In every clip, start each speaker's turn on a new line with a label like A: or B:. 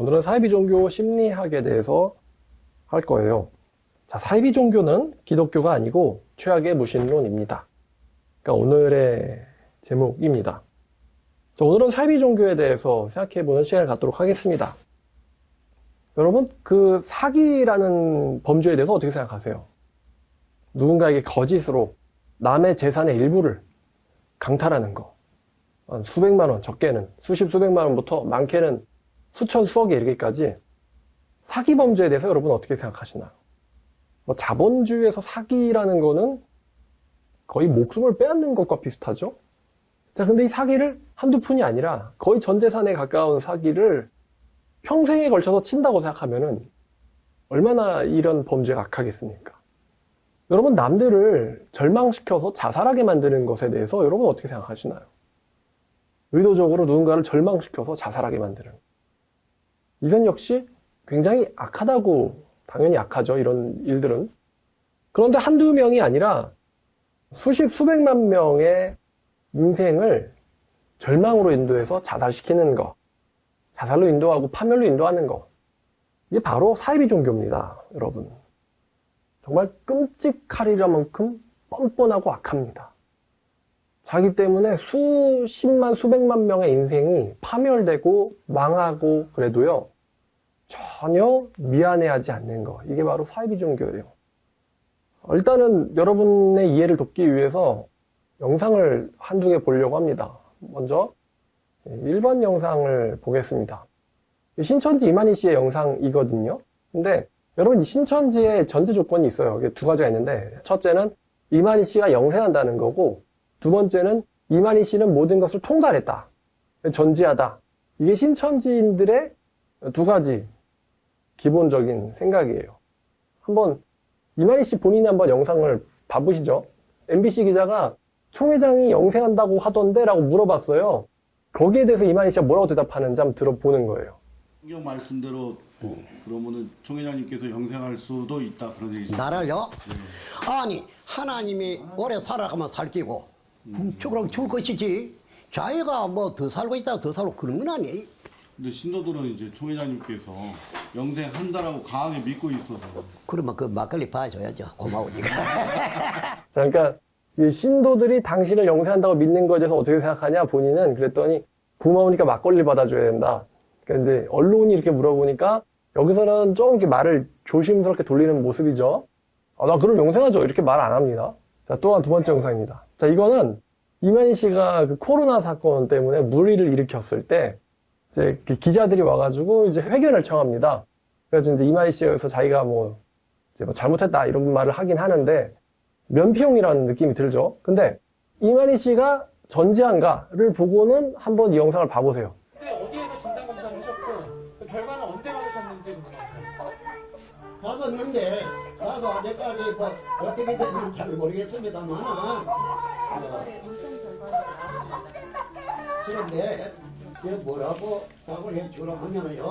A: 오늘은 사이비 종교 심리학에 대해서 할 거예요. 자, 사이비 종교는 기독교가 아니고 최악의 무신론입니다. 그러니까 오늘의 제목입니다. 자, 오늘은 사이비 종교에 대해서 생각해보는 시간을 갖도록 하겠습니다. 여러분, 그 사기라는 범죄에 대해서 어떻게 생각하세요? 누군가에게 거짓으로 남의 재산의 일부를 강탈하는 거. 한 수백만 원, 적게는 수십 수백만 원부터 많게는 수천 수억에 이르기까지 사기 범죄에 대해서 여러분 어떻게 생각하시나요? 뭐 자본주의에서 사기라는 거는 거의 목숨을 빼앗는 것과 비슷하죠? 자, 근데 이 사기를 한두 푼이 아니라 거의 전 재산에 가까운 사기를 평생에 걸쳐서 친다고 생각하면은 얼마나 이런 범죄가 악하겠습니까? 여러분, 남들을 절망시켜서 자살하게 만드는 것에 대해서 여러분 어떻게 생각하시나요? 의도적으로 누군가를 절망시켜서 자살하게 만드는. 이건 역시 굉장히 악하다고, 당연히 악하죠, 이런 일들은. 그런데 한두 명이 아니라 수십, 수백만 명의 인생을 절망으로 인도해서 자살시키는 거, 자살로 인도하고 파멸로 인도하는 거, 이게 바로 사이비 종교입니다, 여러분. 정말 끔찍하리라 만큼 뻔뻔하고 악합니다. 자기 때문에 수십만, 수백만 명의 인생이 파멸되고 망하고 그래도요, 전혀 미안해하지 않는 거. 이게 바로 사이비 종교예요. 일단은 여러분의 이해를 돕기 위해서 영상을 한두 개 보려고 합니다. 먼저 1번 영상을 보겠습니다. 신천지 이만희 씨의 영상이거든요. 근데 여러분, 이 신천지의 전제 조건이 있어요. 이게 두 가지가 있는데, 첫째는 이만희 씨가 영생한다는 거고, 두 번째는 이만희 씨는 모든 것을 통달했다, 전지하다. 이게 신천지인들의 두 가지 기본적인 생각이에요. 한번 이만희 씨 본인이 한번 영상을 봐보시죠. MBC 기자가 총회장이 영생한다고 하던데 라고 물어봤어요. 거기에 대해서 이만희 씨가 뭐라고 대답하는지 한번 들어보는 거예요.
B: 성경 말씀대로 그러면은 총회장님께서 영생할 수도 있다, 그런 얘기죠.
C: 나를요? 아니, 하나님이 오래 살아가면 살기고 그럼 죽을 것이지. 자기가 뭐 더 살고 있다고 더 살고 그런 건 아니에요.
B: 근데 신도들은 이제 총회장님께서 영생한다라고 강하게 믿고 있어서.
C: 그러면 그 막걸리 봐줘야죠. 고마우니까.
A: 자, 그러니까 이 신도들이 당신을 영생한다고 믿는 것에 대해서 어떻게 생각하냐, 본인은. 그랬더니 고마우니까 막걸리 받아줘야 된다. 그러니까 이제 언론이 이렇게 물어보니까 여기서는 좀 이렇게 말을 조심스럽게 돌리는 모습이죠. 나 그럼 영생하죠, 이렇게 말 안 합니다. 자, 또한 두 번째 영상입니다. 자, 이거는 이만희 씨가 그 코로나 사건 때문에 물의를 일으켰을 때 이제 기자들이 와가지고 이제 회견을 청합니다. 그래서 이제 이만희 씨에서 자기가 이제 잘못했다 이런 말을 하긴 하는데 면피용이라는 느낌이 들죠. 근데 이만희 씨가 전지한가를 보고는 한번 이 영상을 봐보세요.
D: 어디에서 진단검사를 하셨고 그 결과는 언제 받으셨는지 궁금합니다.
C: 받았는데 나도 아직까지 뭐 어떻게 됐는지 잘 모르겠습니다만 그런데 뭐라고 답을 해주라 하면은요,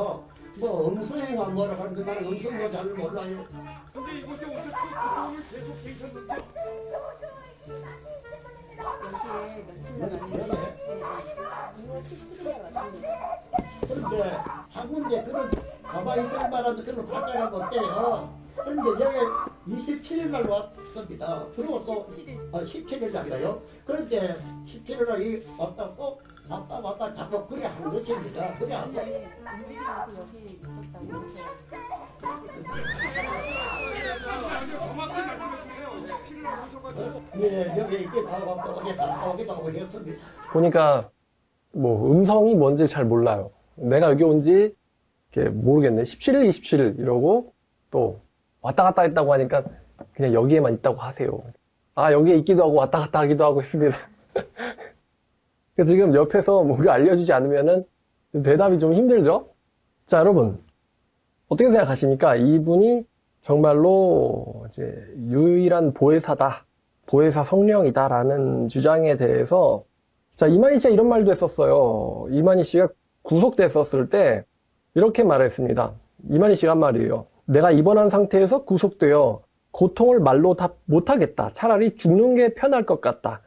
C: 뭐 음성인가 뭐라고 하는데 나는 음성도 잘 몰라요.
D: 현재 이곳에 오셔서 구성을 계속 계셨는지
E: 여기에 며칠 전에 2월 17일에 왔습니다.
C: 그런데 한 군데 그런 가만히 있을 만한 그런 발달을 못해요. 그런데 여기 27일 날 왔습니다. 그리고 또 17일 날이요. 그런데 17일 날 왔다 꼭 왔다 자꾸 그래 하는 것입니다. 그래 안 돼.
E: 움직이지 않고 여기에 있었다고 하세요.
D: 정확히 말씀해 주세요. 17일에 오셔가지고
C: 예, 여기 이렇게 나와갖고 어디 갔다 오기도 하고 했습니다.
A: 보니까 음성이 뭔지 잘 몰라요. 내가 여기 온지 모르겠네. 17일, 27일 이러고 또 왔다 갔다 했다고 하니까 그냥 여기에만 있다고 하세요. 여기에 있기도 하고 왔다 갔다 하기도 하고 했습니다. 지금 옆에서 뭔가 알려주지 않으면은 대답이 좀 힘들죠? 자, 여러분, 어떻게 생각하십니까? 이분이 정말로 이제 유일한 보혜사다, 보혜사 성령이다라는 주장에 대해서, 자, 이만희 씨가 이런 말도 했었어요. 이만희 씨가 구속됐었을 때 이렇게 말했습니다. 이만희 씨가 한 말이에요. 내가 입원한 상태에서 구속되어 고통을 말로 다 못하겠다. 차라리 죽는 게 편할 것 같다.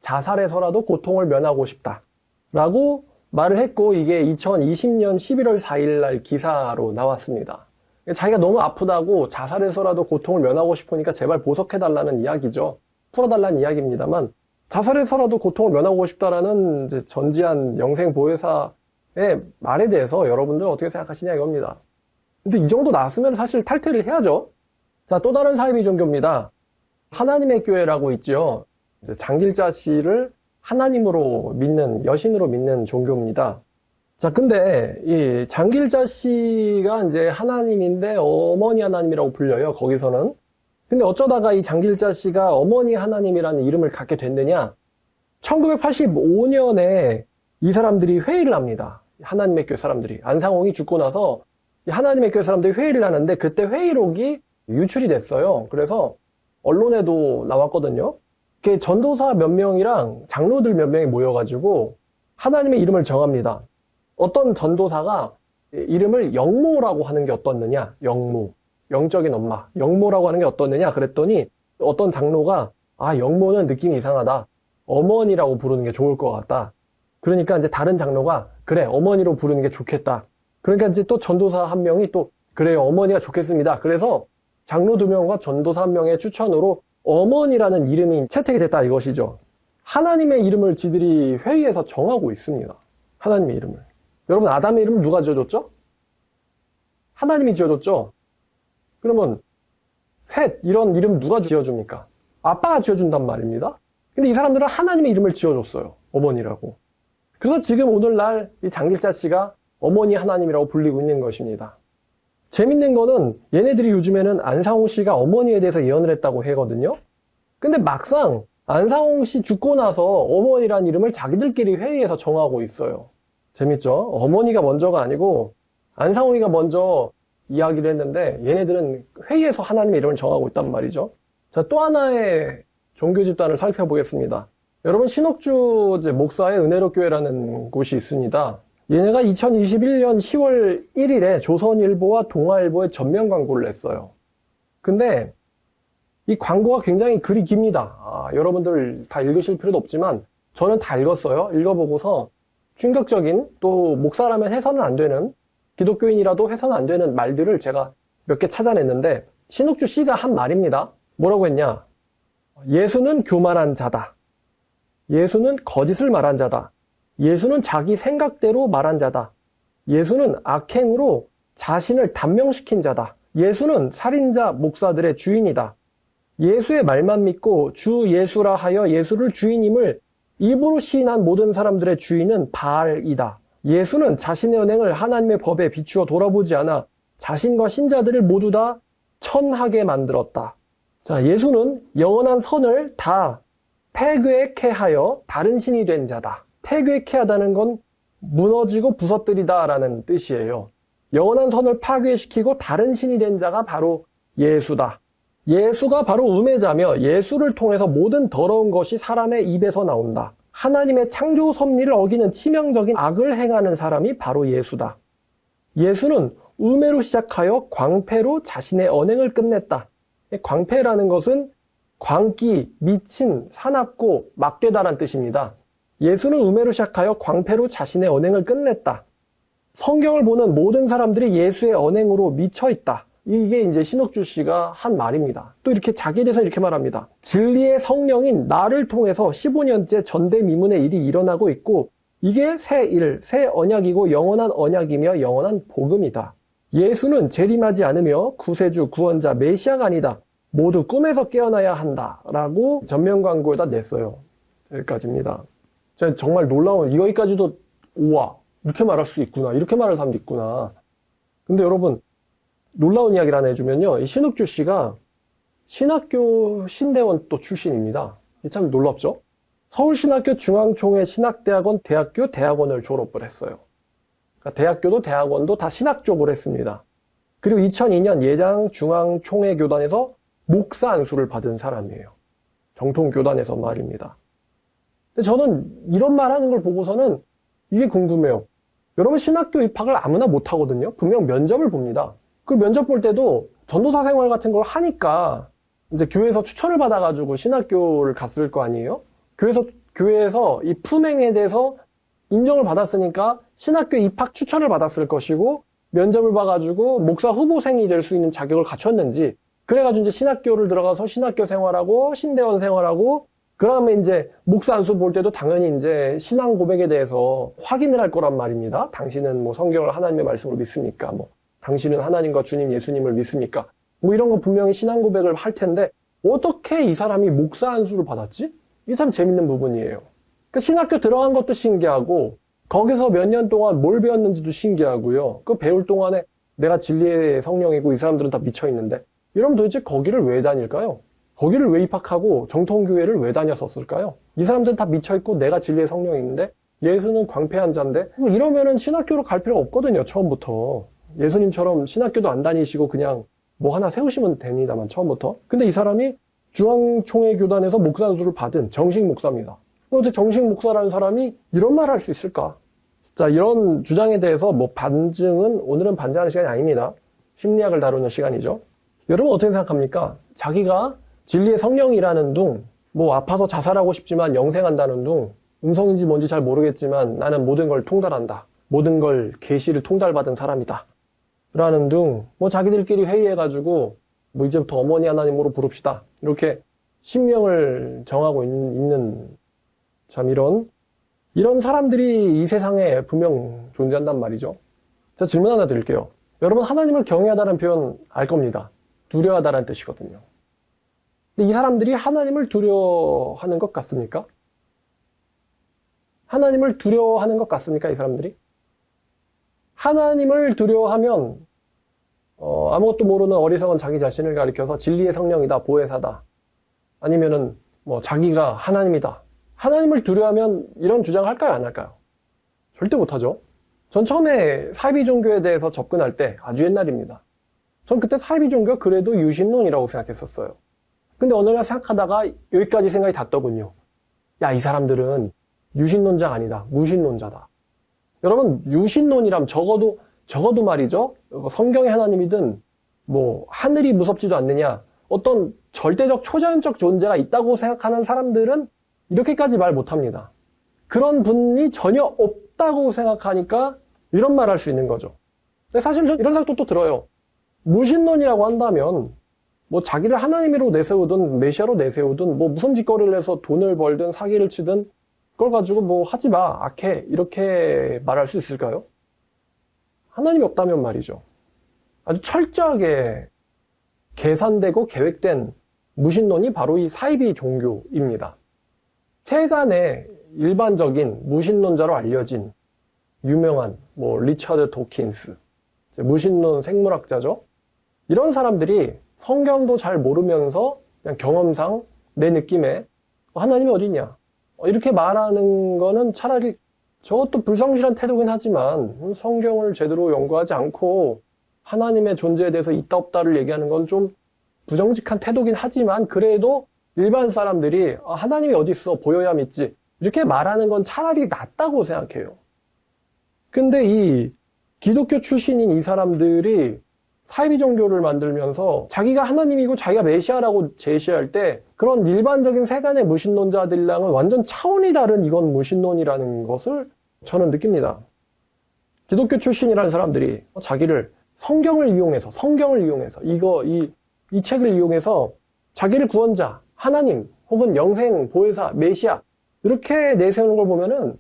A: 자살해서라도 고통을 면하고 싶다. 라고 말을 했고 이게 2020년 11월 4일 날 기사로 나왔습니다. 자기가 너무 아프다고 자살해서라도 고통을 면하고 싶으니까 제발 보석해달라는 이야기죠. 풀어달라는 이야기입니다만 자살해서라도 고통을 면하고 싶다라는 이제 전지한 영생보혜사의 말에 대해서 여러분들 어떻게 생각하시냐 이겁니다. 근데 이 정도 나왔으면 사실 탈퇴를 해야죠. 자, 또 다른 사이비 종교입니다. 하나님의 교회라고 있죠. 장길자 씨를 하나님으로 믿는, 여신으로 믿는 종교입니다. 자, 근데 이 장길자 씨가 이제 하나님인데 어머니 하나님이라고 불려요, 거기서는. 근데 어쩌다가 이 장길자 씨가 어머니 하나님이라는 이름을 갖게 됐느냐? 1985년에 이 사람들이 회의를 합니다. 하나님의 교회 사람들이. 안상홍이 죽고 나서 이 하나님의 교회 사람들이 회의를 하는데 그때 회의록이 유출이 됐어요. 그래서 언론에도 나왔거든요. 전도사 몇 명이랑 장로들 몇 명이 모여가지고 하나님의 이름을 정합니다. 어떤 전도사가 이름을 영모라고 하는 게 어떻느냐? 영모. 영적인 엄마. 영모라고 하는 게 어떻느냐? 그랬더니 어떤 장로가 영모는 느낌이 이상하다. 어머니라고 부르는 게 좋을 것 같다. 그러니까 이제 다른 장로가 그래, 어머니로 부르는 게 좋겠다. 그러니까 이제 또 전도사 한 명이 또 그래요, 어머니가 좋겠습니다. 그래서 장로 2명과 전도사 1명의 추천으로 어머니라는 이름이 채택이 됐다 이것이죠. 하나님의 이름을 지들이 회의에서 정하고 있습니다. 하나님의 이름을. 여러분, 아담의 이름을 누가 지어줬죠? 하나님이 지어줬죠? 그러면 셋, 이런 이름 누가 지어줍니까? 아빠가 지어준단 말입니다. 근데 이 사람들은 하나님의 이름을 지어줬어요. 어머니라고. 그래서 지금 오늘날 이 장길자 씨가 어머니 하나님이라고 불리고 있는 것입니다. 재밌는 거는 얘네들이 요즘에는 안상홍 씨가 어머니에 대해서 예언을 했다고 하거든요. 근데 막상 안상홍 씨 죽고 나서 어머니란 이름을 자기들끼리 회의에서 정하고 있어요. 재밌죠? 어머니가 먼저가 아니고 안상홍이가 먼저 이야기를 했는데 얘네들은 회의에서 하나님의 이름을 정하고 있단 말이죠. 자, 또 하나의 종교 집단을 살펴보겠습니다. 여러분, 신옥주 목사의 은혜로 교회라는 곳이 있습니다. 얘네가 2021년 10월 1일에 조선일보와 동아일보에 전면 광고를 냈어요. 근데 이 광고가 굉장히 글이 깁니다. 여러분들 다 읽으실 필요도 없지만 저는 다 읽었어요. 읽어보고서 충격적인, 또 목사라면 해서는 안 되는, 기독교인이라도 해서는 안 되는 말들을 제가 몇 개 찾아냈는데 신옥주 씨가 한 말입니다. 뭐라고 했냐? 예수는 교만한 자다. 예수는 거짓을 말한 자다. 예수는 자기 생각대로 말한 자다. 예수는 악행으로 자신을 단명시킨 자다. 예수는 살인자 목사들의 주인이다. 예수의 말만 믿고 주 예수라 하여 예수를 주인임을 입으로 시인한 모든 사람들의 주인은 바알이다. 예수는 자신의 언행을 하나님의 법에 비추어 돌아보지 않아 자신과 신자들을 모두 다 천하게 만들었다. 자, 예수는 영원한 선을 다 폐괴케 하여 다른 신이 된 자다. 폐괴케 하다는 건 무너지고 부서뜨리다 라는 뜻이에요. 영원한 선을 파괴시키고 다른 신이 된 자가 바로 예수다. 예수가 바로 음해자며 예수를 통해서 모든 더러운 것이 사람의 입에서 나온다. 하나님의 창조 섭리를 어기는 치명적인 악을 행하는 사람이 바로 예수다. 예수는 음해로 시작하여 광패로 자신의 언행을 끝냈다. 광패라는 것은 광기, 미친, 사납고 막되다란 뜻입니다. 예수는 음해로 시작하여 광패로 자신의 언행을 끝냈다. 성경을 보는 모든 사람들이 예수의 언행으로 미쳐있다. 이게 이제 신옥주 씨가 한 말입니다. 또 이렇게 자기에 대해서 이렇게 말합니다. 진리의 성령인 나를 통해서 15년째 전대미문의 일이 일어나고 있고 이게 새 일, 새 언약이고 영원한 언약이며 영원한 복음이다. 예수는 재림하지 않으며 구세주, 구원자, 메시아가 아니다. 모두 꿈에서 깨어나야 한다. 라고 전면 광고에다 냈어요. 여기까지입니다. 정말 놀라운, 여기까지도 우와, 이렇게 말할 수 있구나. 이렇게 말할 사람도 있구나. 근데 여러분, 놀라운 이야기를 하나 해주면요. 이 신옥주 씨가 신학교 신대원 또 출신입니다. 이게 참 놀랍죠? 서울신학교 중앙총회 신학대학원 대학교 대학원을 졸업을 했어요. 그러니까 대학교도 대학원도 다 신학 쪽으로 했습니다. 그리고 2002년 예장 중앙총회교단에서 목사 안수를 받은 사람이에요. 정통교단에서 말입니다. 근데 저는 이런 말 하는 걸 보고서는 이게 궁금해요. 여러분, 신학교 입학을 아무나 못하거든요. 분명 면접을 봅니다. 그 면접 볼 때도 전도사 생활 같은 걸 하니까 이제 교회에서 추천을 받아가지고 신학교를 갔을 거 아니에요? 교회에서 이 품행에 대해서 인정을 받았으니까 신학교 입학 추천을 받았을 것이고 면접을 봐가지고 목사 후보생이 될 수 있는 자격을 갖췄는지 그래가지고 이제 신학교를 들어가서 신학교 생활하고 신대원 생활하고 그다음에 이제 목사 안수 볼 때도 당연히 이제 신앙 고백에 대해서 확인을 할 거란 말입니다. 당신은 뭐 성경을 하나님의 말씀으로 믿습니까? 뭐 당신은 하나님과 주님 예수님을 믿습니까? 뭐 이런 거 분명히 신앙 고백을 할 텐데 어떻게 이 사람이 목사 안수를 받았지? 이게 참 재밌는 부분이에요. 그러니까 신학교 들어간 것도 신기하고 거기서 몇 년 동안 뭘 배웠는지도 신기하고요. 그 배울 동안에 내가 진리의 성령이고 이 사람들은 다 미쳐 있는데 이러면 도대체 거기를 왜 다닐까요? 거기를 왜 입학하고 정통교회를 왜 다녔었을까요? 이 사람들은 다 미쳐있고 내가 진리의 성령인데 예수는 광패한 자인데 이러면은 신학교로 갈 필요가 없거든요. 처음부터. 예수님처럼 신학교도 안 다니시고 그냥 뭐 하나 세우시면 됩니다만 처음부터. 근데 이 사람이 중앙총회교단에서 목사 안수를 받은 정식 목사입니다. 어떻게 정식 목사라는 사람이 이런 말을 할 수 있을까? 자, 이런 주장에 대해서 뭐 반증은 오늘은 반증하는 시간이 아닙니다. 심리학을 다루는 시간이죠. 여러분 어떻게 생각합니까? 자기가 진리의 성령이라는 둥, 뭐 아파서 자살하고 싶지만 영생한다는 둥, 음성인지 뭔지 잘 모르겠지만 나는 모든 걸 통달한다. 모든 걸 계시를 통달받은 사람이다. 라는 둥, 뭐 자기들끼리 회의해가지고 뭐 이제부터 어머니 하나님으로 부릅시다. 이렇게 신명을 정하고 있는 참 이런 사람들이 이 세상에 분명 존재한단 말이죠. 자, 질문 하나 드릴게요. 여러분 하나님을 경외하다는 표현 알 겁니다. 두려워하다는 뜻이거든요. 근데 이 사람들이 하나님을 두려워하는 것 같습니까? 하나님을 두려워하는 것 같습니까? 이 사람들이? 하나님을 두려워하면 아무것도 모르는 어리석은 자기 자신을 가리켜서 진리의 성령이다, 보혜사다. 아니면은 뭐 자기가 하나님이다. 하나님을 두려워하면 이런 주장을 할까요? 안 할까요? 절대 못하죠. 전 처음에 사이비 종교에 대해서 접근할 때 아주 옛날입니다. 전 그때 사이비 종교가 그래도 유신론이라고 생각했었어요. 근데 어느 날 생각하다가 여기까지 생각이 닿더군요. 야, 이 사람들은 유신론자 아니다. 무신론자다. 여러분, 유신론이라면 적어도 말이죠. 성경의 하나님이든 뭐 하늘이 무섭지도 않느냐. 어떤 절대적 초자연적 존재가 있다고 생각하는 사람들은 이렇게까지 말 못합니다. 그런 분이 전혀 없다고 생각하니까 이런 말 할 수 있는 거죠. 근데 사실 전 이런 생각도 또 들어요. 무신론이라고 한다면 뭐 자기를 하나님으로 내세우든 메시아로 내세우든 뭐 무슨 짓거리를 해서 돈을 벌든 사기를 치든 그걸 가지고 뭐 하지 마, 악해 이렇게 말할 수 있을까요? 하나님이 없다면 말이죠. 아주 철저하게 계산되고 계획된 무신론이 바로 이 사이비 종교입니다. 세간의 일반적인 무신론자로 알려진 유명한 뭐 리처드 도킨스, 무신론 생물학자죠. 이런 사람들이 성경도 잘 모르면서 그냥 경험상 내 느낌에 하나님이 어디냐 이렇게 말하는 거는 차라리 저것도 불성실한 태도긴 하지만 성경을 제대로 연구하지 않고 하나님의 존재에 대해서 있다 없다를 얘기하는 건 좀 부정직한 태도긴 하지만 그래도 일반 사람들이 하나님이 어디 있어 보여야 믿지 이렇게 말하는 건 차라리 낫다고 생각해요. 근데 이 기독교 출신인 이 사람들이 사이비 종교를 만들면서 자기가 하나님이고 자기가 메시아라고 제시할 때 그런 일반적인 세간의 무신론자들이랑은 완전 차원이 다른 이건 무신론이라는 것을 저는 느낍니다. 기독교 출신이라는 사람들이 자기를 성경을 이용해서 이 책을 이용해서 자기를 구원자, 하나님 혹은 영생, 보혜사, 메시아 이렇게 내세우는 걸 보면은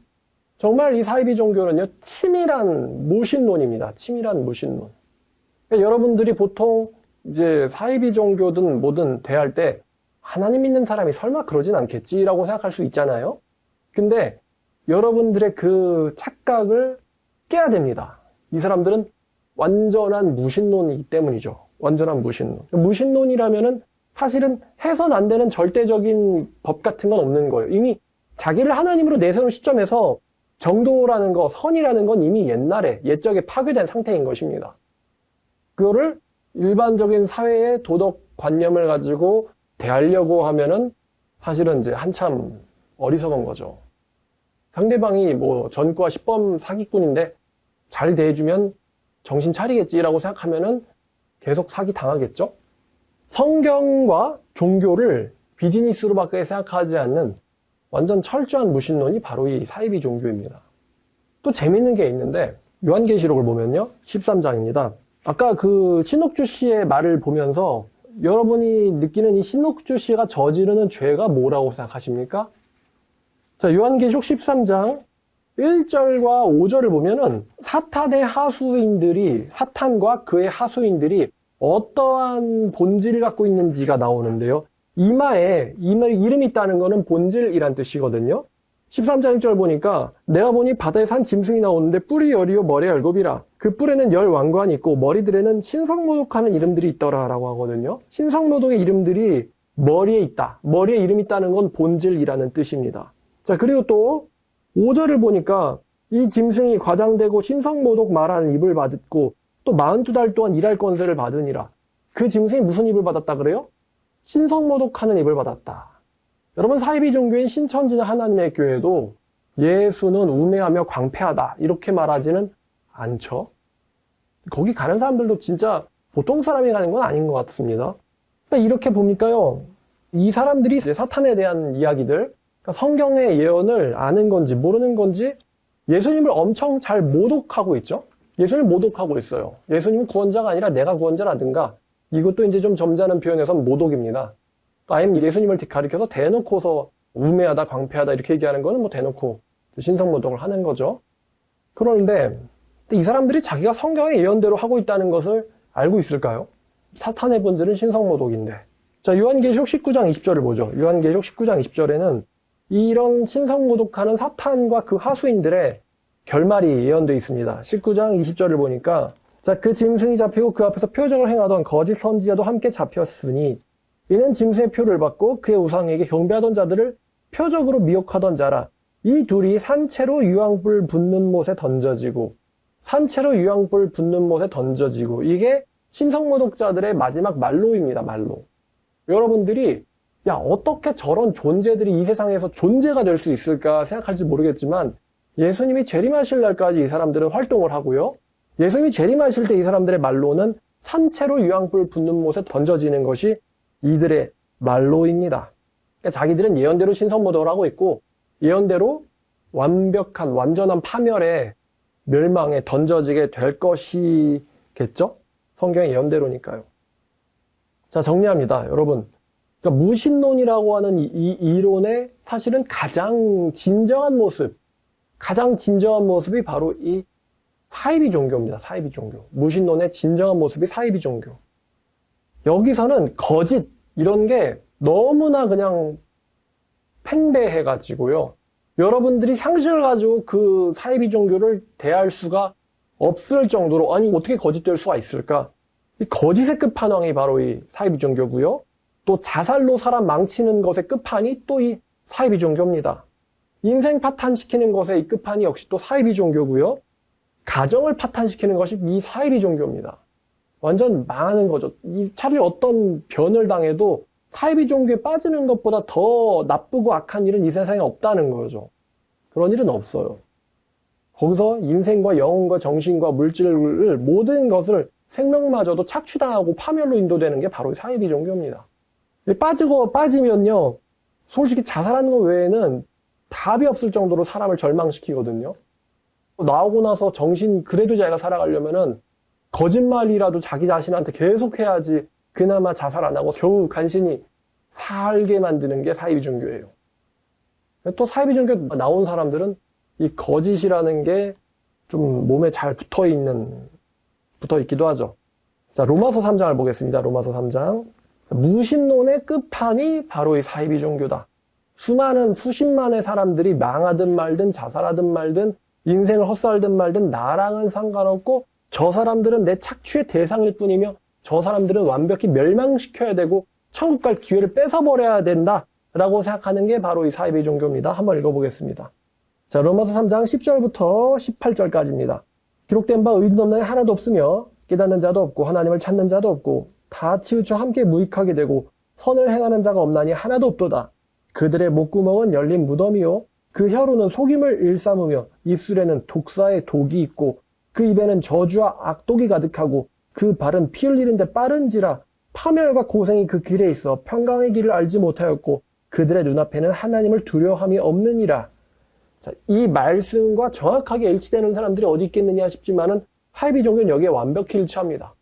A: 정말 이 사이비 종교는요 치밀한 무신론입니다. 치밀한 무신론. 그러니까 여러분들이 보통 이제 사이비 종교든 뭐든 대할 때 하나님 믿는 사람이 설마 그러진 않겠지라고 생각할 수 있잖아요. 근데 여러분들의 그 착각을 깨야 됩니다. 이 사람들은 완전한 무신론이기 때문이죠. 완전한 무신론. 무신론이라면은 사실은 해선 안 되는 절대적인 법 같은 건 없는 거예요. 이미 자기를 하나님으로 내세우는 시점에서 정도라는 거, 선이라는 건 이미 옛날에, 옛적에 파괴된 상태인 것입니다. 그거를 일반적인 사회의 도덕관념을 가지고 대하려고 하면은 사실은 이제 한참 어리석은 거죠. 상대방이 뭐 전과 10범 사기꾼인데 잘 대해주면 정신 차리겠지라고 생각하면은 계속 사기 당하겠죠? 성경과 종교를 비즈니스로밖에 생각하지 않는 완전 철저한 무신론이 바로 이 사이비 종교입니다. 또 재밌는 게 있는데 요한계시록을 보면요. 13장입니다. 아까 그 신옥주 씨의 말을 보면서 여러분이 느끼는 이 신옥주 씨가 저지르는 죄가 뭐라고 생각하십니까? 자, 요한계시록 13장 1절과 5절을 보면은 사탄의 하수인들이, 사탄과 그의 하수인들이 어떠한 본질을 갖고 있는지가 나오는데요. 이마에 이름이 있다는 것은 본질이란 뜻이거든요. 13장 1절 보니까 내가 보니 바다에 산 짐승이 나오는데 뿔이 열이요 머리에 열곱이라. 그 뿔에는 열 왕관이 있고 머리들에는 신성모독하는 이름들이 있더라 라고 하거든요. 신성모독의 이름들이 머리에 있다. 머리에 이름이 있다는 건 본질이라는 뜻입니다. 자, 그리고 또 5절을 보니까 이 짐승이 과장되고 신성모독 말하는 입을 받았고 또 42달 동안 일할 권세를 받으니라. 그 짐승이 무슨 입을 받았다 그래요? 신성모독하는 입을 받았다. 여러분, 사이비 종교인 신천지나 하나님의 교회도 예수는 우매하며 광폐하다 이렇게 말하지는 않죠. 거기 가는 사람들도 진짜 보통 사람이 가는 건 아닌 것 같습니다. 그러니까 이렇게 보니까요, 이 사람들이 사탄에 대한 이야기들, 그러니까 성경의 예언을 아는 건지 모르는 건지 예수님을 엄청 잘 모독하고 있죠. 예수님을 모독하고 있어요. 예수님은 구원자가 아니라 내가 구원자라든가, 이것도 이제 좀 점잖은 표현에서는 모독입니다. 아니면 예수님을 가리켜서 대놓고서 우매하다, 광폐하다 이렇게 얘기하는 거는 뭐 대놓고 신성모독을 하는 거죠. 그런데 이 사람들이 자기가 성경의 예언대로 하고 있다는 것을 알고 있을까요? 사탄의 본질은 신성모독인데. 자, 요한계시록 19장 20절을 보죠. 요한계시록 19장 20절에는 이런 신성모독하는 사탄과 그 하수인들의 결말이 예언되어 있습니다. 19장 20절을 보니까 자, 그 짐승이 잡히고 그 앞에서 표적을 행하던 거짓 선지자도 함께 잡혔으니 이는 짐승의 표를 받고 그의 우상에게 경배하던 자들을 표적으로 미혹하던 자라. 이 둘이 산채로 유황불 붙는 못에 던져지고, 산채로 유황불 붙는 못에 던져지고, 이게 신성모독자들의 마지막 말로입니다. 말로. 여러분들이 야, 어떻게 저런 존재들이 이 세상에서 존재가 될 수 있을까 생각할지 모르겠지만 예수님이 재림하실 날까지 이 사람들은 활동을 하고요. 예수님이 재림하실 때 이 사람들의 말로는 산채로 유황불 붙는 못에 던져지는 것이 이들의 말로입니다. 그러니까 자기들은 예언대로 신성모독을 하고 있고 예언대로 완벽한 완전한 파멸에 멸망에 던져지게 될 것이겠죠? 성경의 예언대로니까요. 자, 정리합니다. 여러분, 그러니까 무신론이라고 하는 이 이론의 사실은 가장 진정한 모습이 바로 이 사이비 종교입니다. 사이비 종교. 무신론의 진정한 모습이 사이비 종교. 여기서는 거짓 이런 게 너무나 그냥 팽배해가지고요. 여러분들이 상식을 가지고 그 사이비 종교를 대할 수가 없을 정도로, 아니 어떻게 거짓될 수가 있을까? 이 거짓의 끝판왕이 바로 이 사이비 종교고요. 또 자살로 사람 망치는 것의 끝판이 또 이 사이비 종교입니다. 인생 파탄시키는 것의 이 끝판이 역시 또 사이비 종교고요. 가정을 파탄시키는 것이 이 사이비 종교입니다. 완전 망하는 거죠. 차라리 어떤 변을 당해도 사이비 종교에 빠지는 것보다 더 나쁘고 악한 일은 이 세상에 없다는 거죠. 그런 일은 없어요. 거기서 인생과 영혼과 정신과 물질을 모든 것을 생명마저도 착취당하고 파멸로 인도되는 게 바로 사이비 종교입니다. 빠지면요, 솔직히 자살하는 것 외에는 답이 없을 정도로 사람을 절망시키거든요. 나오고 나서 그래도 자기가 살아가려면은 거짓말이라도 자기 자신한테 계속 해야지 그나마 자살 안 하고 겨우 간신히 살게 만드는 게 사이비 종교예요. 또 사이비 종교 나온 사람들은 이 거짓이라는 게 좀 몸에 잘 붙어 있기도 하죠. 자, 로마서 3장을 보겠습니다. 로마서 3장. 무신론의 끝판이 바로 이 사이비 종교다. 수십만의 사람들이 망하든 말든 자살하든 말든 인생을 헛살든 말든 나랑은 상관없고 저 사람들은 내 착취의 대상일 뿐이며 저 사람들은 완벽히 멸망시켜야 되고 천국 갈 기회를 뺏어버려야 된다라고 생각하는 게 바로 이 사이비 종교입니다. 한번 읽어보겠습니다. 자, 로마서 3장 10절부터 18절까지입니다. 기록된 바 의인 없는 자 하나도 없으며 깨닫는 자도 없고 하나님을 찾는 자도 없고 다 치우쳐 함께 무익하게 되고 선을 행하는 자가 없나니 하나도 없도다. 그들의 목구멍은 열린 무덤이요 그 혀로는 속임을 일삼으며 입술에는 독사의 독이 있고 그 입에는 저주와 악독이 가득하고 그 발은 피 흘리는 데 빠른지라 파멸과 고생이 그 길에 있어 평강의 길을 알지 못하였고 그들의 눈앞에는 하나님을 두려워함이 없느니라. 자, 이 말씀과 정확하게 일치되는 사람들이 어디 있겠느냐 싶지만은 사이비 종교는 여기에 완벽히 일치합니다.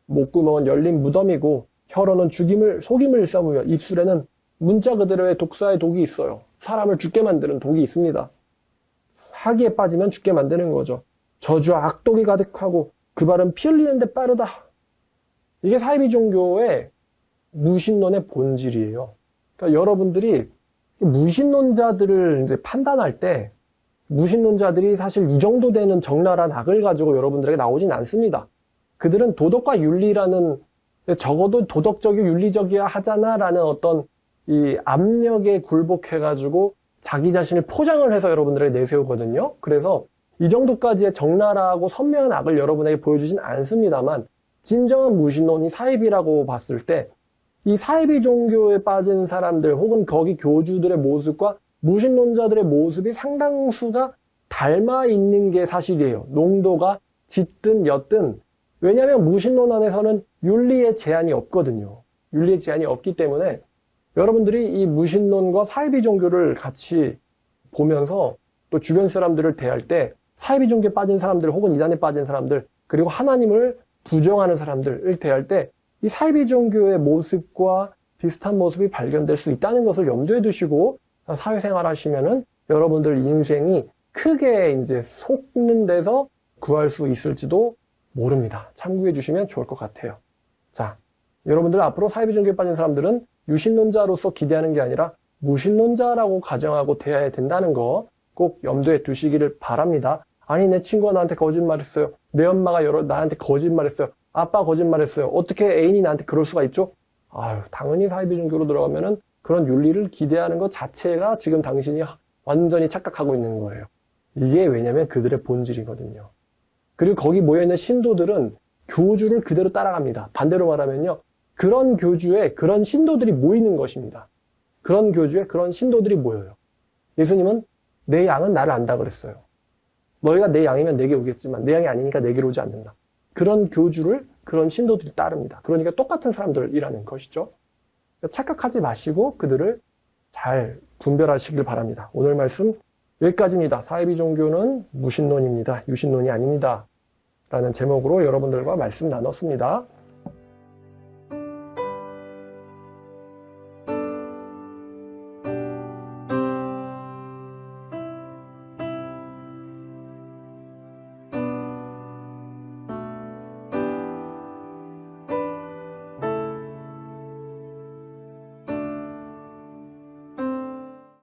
A: 목구멍은 열린 무덤이고 혀로는 속임을 써보며 입술에는 문자 그대로의 독사의 독이 있어요. 사람을 죽게 만드는 독이 있습니다. 사기에 빠지면 죽게 만드는 거죠. 저주와 악독이 가득하고 그 발은 피 흘리는데 빠르다. 이게 사이비 종교의 무신론의 본질이에요. 그러니까 여러분들이 무신론자들을 이제 판단할 때 무신론자들이 사실 이 정도 되는 적나라한 악을 가지고 여러분들에게 나오진 않습니다. 그들은 도덕과 윤리라는, 적어도 도덕적이고 윤리적이어야 하잖아라는 어떤 이 압력에 굴복해가지고 자기 자신을 포장을 해서 여러분들에게 내세우거든요. 그래서 이 정도까지의 적나라하고 선명한 악을 여러분에게 보여주진 않습니다만, 진정한 무신론이 사이비라고 봤을 때 이 사이비 종교에 빠진 사람들 혹은 거기 교주들의 모습과 무신론자들의 모습이 상당수가 닮아 있는 게 사실이에요. 농도가 짙든 옅든. 왜냐하면 무신론 안에서는 윤리의 제한이 없거든요. 윤리의 제한이 없기 때문에 여러분들이 이 무신론과 사이비 종교를 같이 보면서 또 주변 사람들을 대할 때 사이비 종교에 빠진 사람들 혹은 이단에 빠진 사람들 그리고 하나님을 부정하는 사람들을 대할 때 이 사이비 종교의 모습과 비슷한 모습이 발견될 수 있다는 것을 염두에 두시고 사회생활 하시면은 여러분들 인생이 크게 이제 속는 데서 구할 수 있을지도 모릅니다. 참고해 주시면 좋을 것 같아요. 자, 여러분들 앞으로 사이비 종교에 빠진 사람들은 유신론자로서 기대하는 게 아니라 무신론자라고 가정하고 대해야 된다는 거 꼭 염두에 두시기를 바랍니다. 아니, 내 친구가 나한테 거짓말했어요. 내 엄마가 나한테 거짓말했어요. 아빠 거짓말했어요. 어떻게 애인이 나한테 그럴 수가 있죠? 아유, 당연히 사이비 종교로 들어가면은 그런 윤리를 기대하는 것 자체가 지금 당신이 완전히 착각하고 있는 거예요. 이게 왜냐면 그들의 본질이거든요. 그리고 거기 모여있는 신도들은 교주를 그대로 따라갑니다. 반대로 말하면요. 그런 교주에 그런 신도들이 모이는 것입니다. 그런 교주에 그런 신도들이 모여요. 예수님은 내 양은 나를 안다 그랬어요. 너희가 내 양이면 내게 오겠지만 내 양이 아니니까 내게로 오지 않는다. 그런 교주를 그런 신도들이 따릅니다. 그러니까 똑같은 사람들이라는 것이죠. 착각하지 마시고 그들을 잘 분별하시길 바랍니다. 오늘 말씀 여기까지입니다. 사이비 종교는 무신론입니다. 유신론이 아닙니다. 라는 제목으로 여러분들과 말씀 나눴습니다.